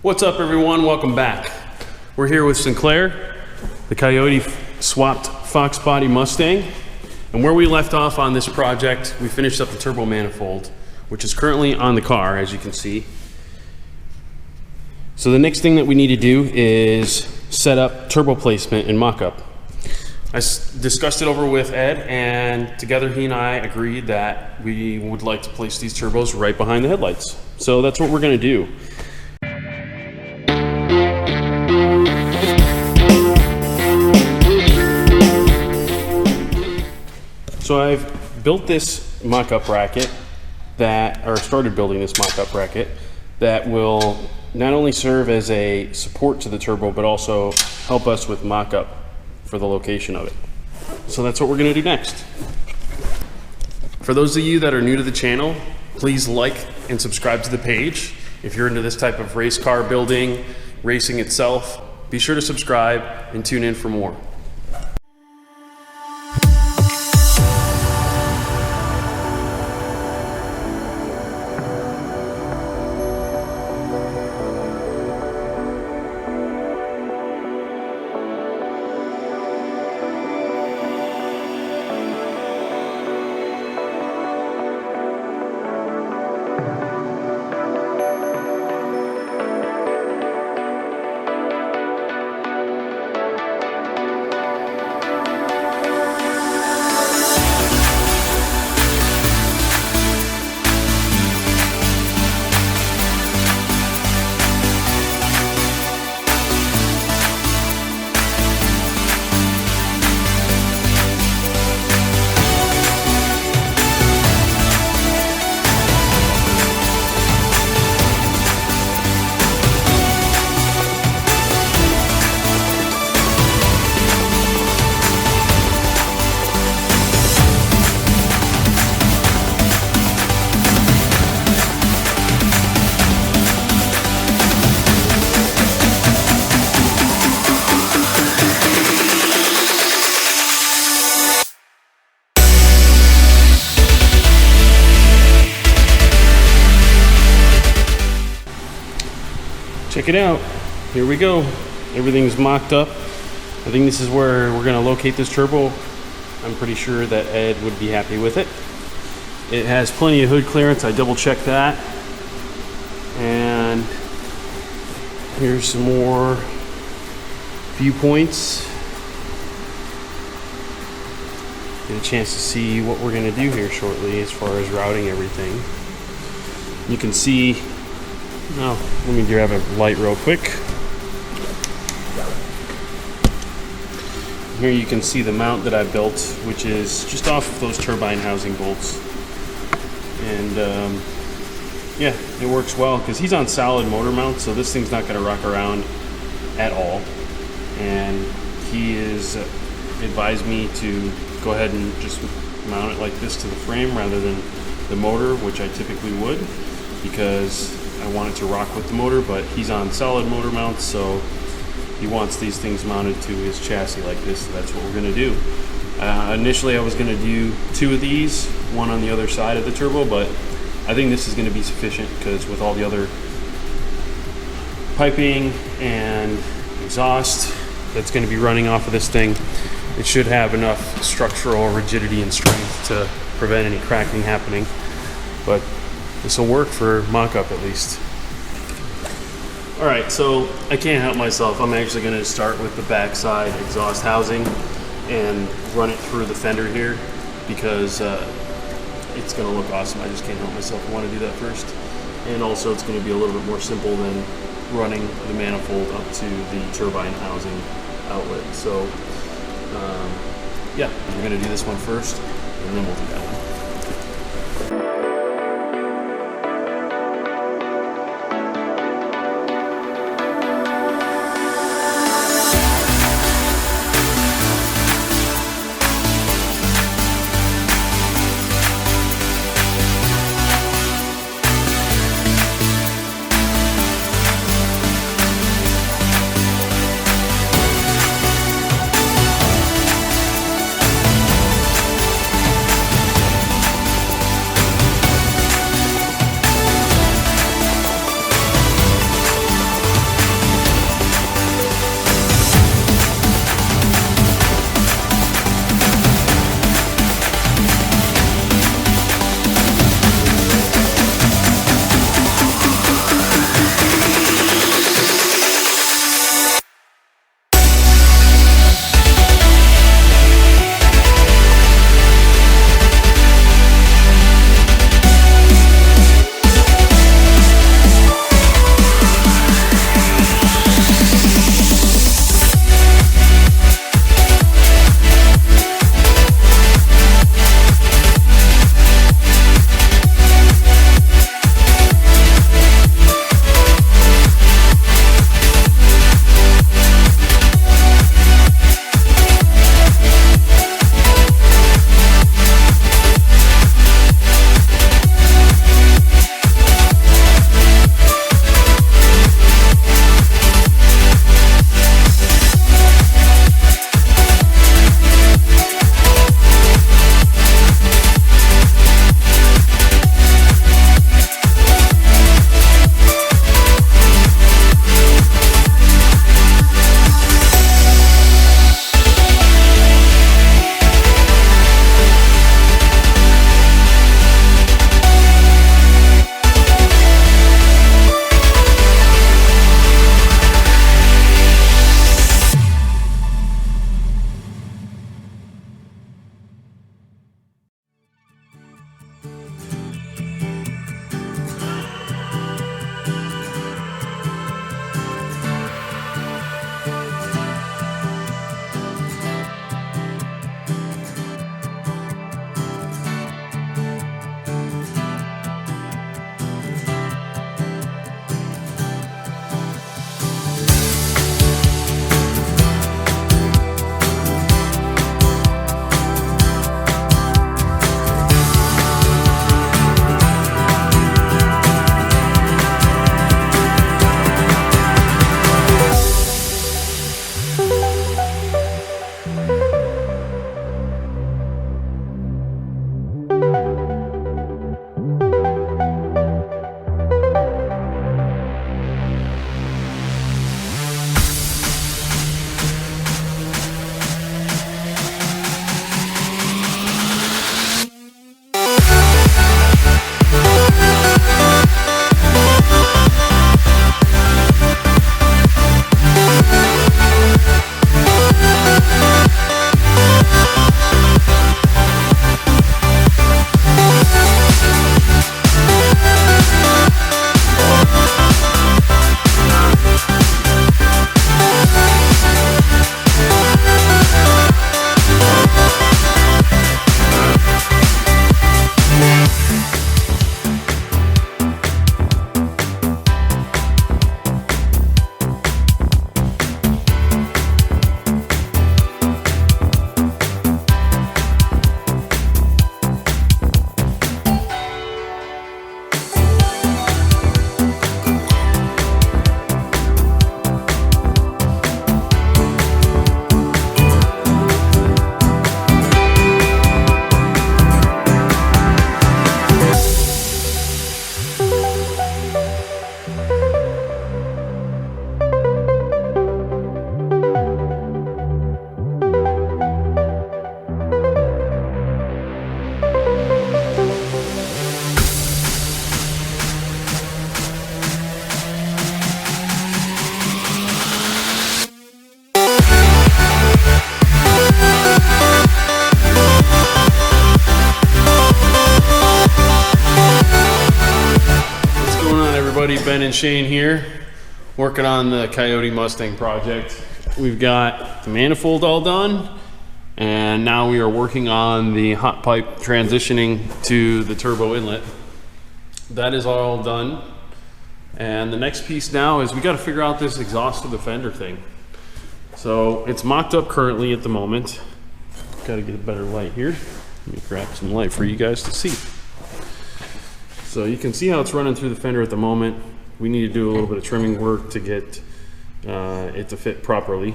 What's up, everyone? Welcome back. We're here with Sinclair, the Coyote swapped Foxbody Mustang. And where we left off on this project, we finished up the turbo manifold, which is currently on the car, as you can see. So the next thing that we need to do is set up turbo placement and mock-up. I discussed it over with Ed, and together he and I agreed that we would like to place these turbos right behind the headlights. So that's what we're going to do. So I've built this mock-up bracket started building this mock-up bracket that will not only serve as a support to the turbo, but also help us with mock-up for the location of it. So that's what we're gonna do next. For those of you that are new to the channel, please like and subscribe to the page. If you're into this type of race car building, racing itself, be sure to subscribe and tune in for more. Check it out. Here we go. Everything's mocked up. I think this is where we're going to locate this turbo. I'm pretty sure that Ed would be happy with it. It has plenty of hood clearance. I double checked that. And here's some more viewpoints. Get a chance to see what we're going to do here shortly as far as routing everything. You can see. Now, let me grab a light real quick. Here you can see the mount that I built, which is just off of those turbine housing bolts. And yeah, it works well because he's on solid motor mount, so this thing's not going to rock around at all. And he is advised me to go ahead and just mount it like this to the frame rather than the motor, which I typically would, because I want it to rock with the motor, but he's on solid motor mounts, so he wants these things mounted to his chassis like this, so that's what we're going to do. Initially I was going to do 2 of these, one on the other side of the turbo, but I think this is going to be sufficient because with all the other piping and exhaust that's going to be running off of this thing, it should have enough structural rigidity and strength to prevent any cracking happening. But this will work for mock-up at least. Alright, so I can't help myself. I'm actually going to start with the backside exhaust housing and run it through the fender here because it's going to look awesome. I just can't help myself. I want to do that first. And also it's going to be a little bit more simple than running the manifold up to the turbine housing outlet. So yeah, we're going to do this one first and then we'll do that one. Man Shane here, working on the Coyote Mustang project. We've got the manifold all done, and now we are working on the hot pipe transitioning to the turbo inlet. That is all done. And the next piece now is we got to figure out this exhaust of the fender thing. So it's mocked up currently at the moment. Got to get a better light here. Let me grab some light for you guys to see. So you can see how it's running through the fender at the moment. We need to do a little bit of trimming work to get it to fit properly.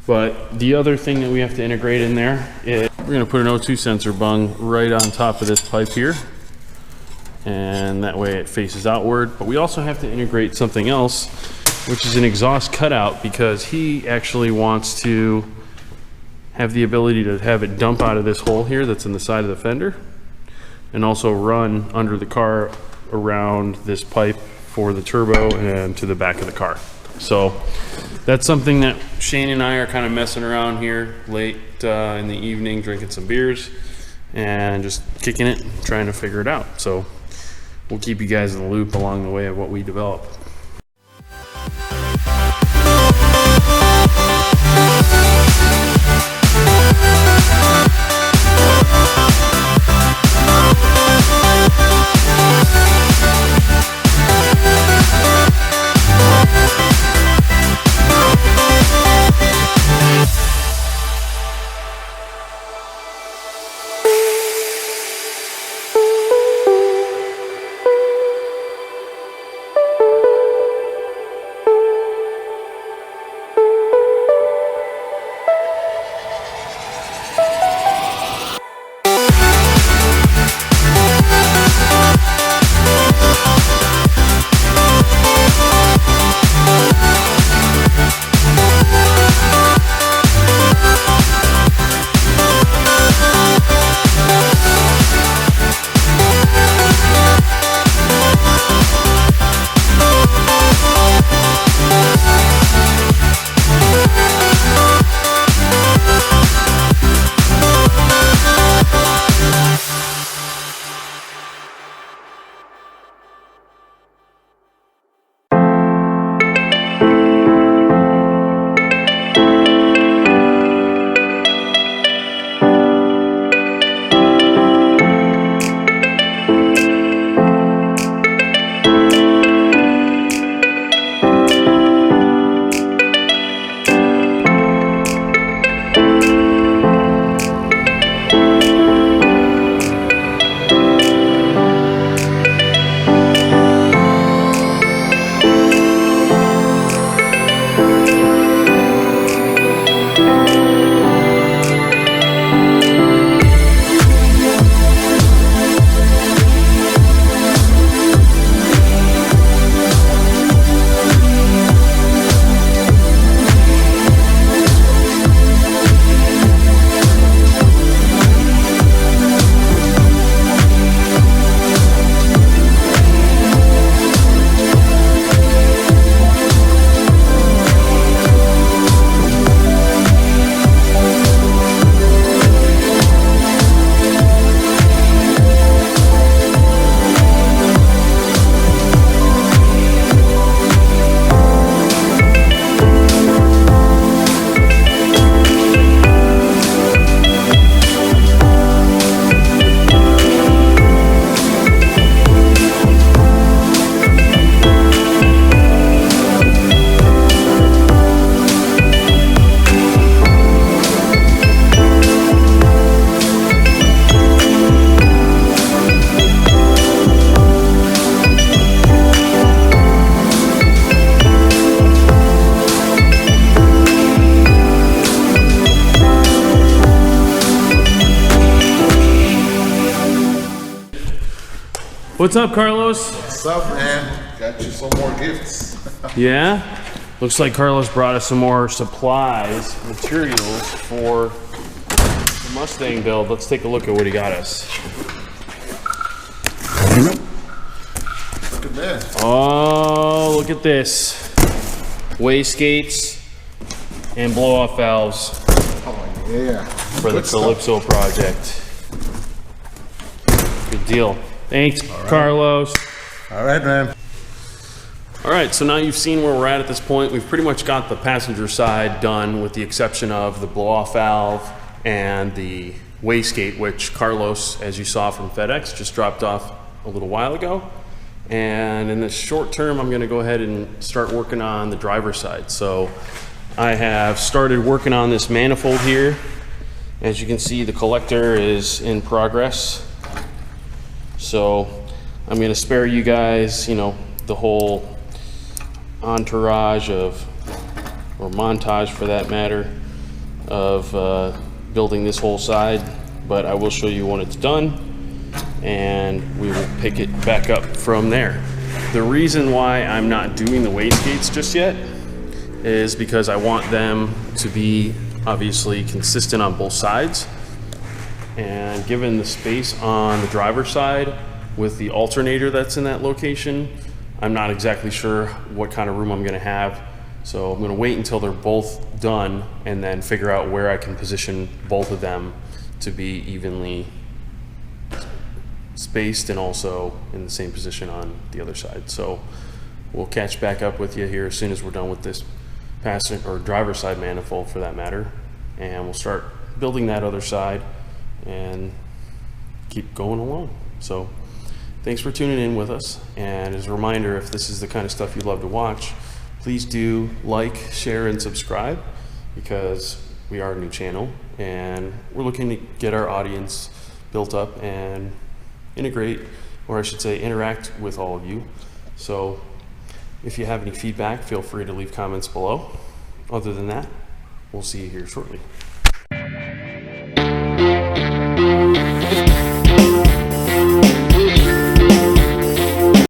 But the other thing that we have to integrate in there is we're going to put an O2 sensor bung right on top of this pipe here. And that way it faces outward. But we also have to integrate something else, which is an exhaust cutout, because he actually wants to have the ability to have it dump out of this hole here that's in the side of the fender, and also run under the car around this pipe for the turbo and to the back of the car. So that's something that Shane and I are kind of messing around here late in the evening, drinking some beers and just kicking it, trying to figure it out. So we'll keep you guys in the loop along the way of what we develop. What's up, Carlos? What's up, man? Got you some more gifts. Yeah? Looks like Carlos brought us some more supplies, materials for the Mustang build. Let's take a look at what he got us. Look at that. Oh, look at this. Wastegates and blow-off valves Oh, yeah. for the Calypso project. Good deal. Thanks, Carlos. All right, man. All right, so now you've seen where we're at this point. We've pretty much got the passenger side done with the exception of the blow-off valve and the wastegate, which Carlos, as you saw from FedEx, just dropped off a little while ago. And in the short term, I'm gonna go ahead and start working on the driver's side. So I have started working on this manifold here. As you can see, the collector is in progress. So I'm gonna spare you guys, you know, the whole entourage of, or montage for that matter, of building this whole side, but I will show you when it's done and we will pick it back up from there. The reason why I'm not doing the wastegates just yet is because I want them to be obviously consistent on both sides, and given the space on the driver's side with the alternator that's in that location, I'm not exactly sure what kind of room I'm gonna have. So I'm gonna wait until they're both done and then figure out where I can position both of them to be evenly spaced and also in the same position on the other side. So we'll catch back up with you here as soon as we're done with this passenger or driver's side manifold for that matter. And we'll start building that other side and keep going along. So thanks for tuning in with us, and as a reminder, if this is the kind of stuff you love to watch, please do like, share, and subscribe, because we are a new channel and we're looking to get our audience built up and integrate, or I should say interact with all of you. So if you have any feedback, feel free to leave comments below. Other than that, we'll see you here shortly.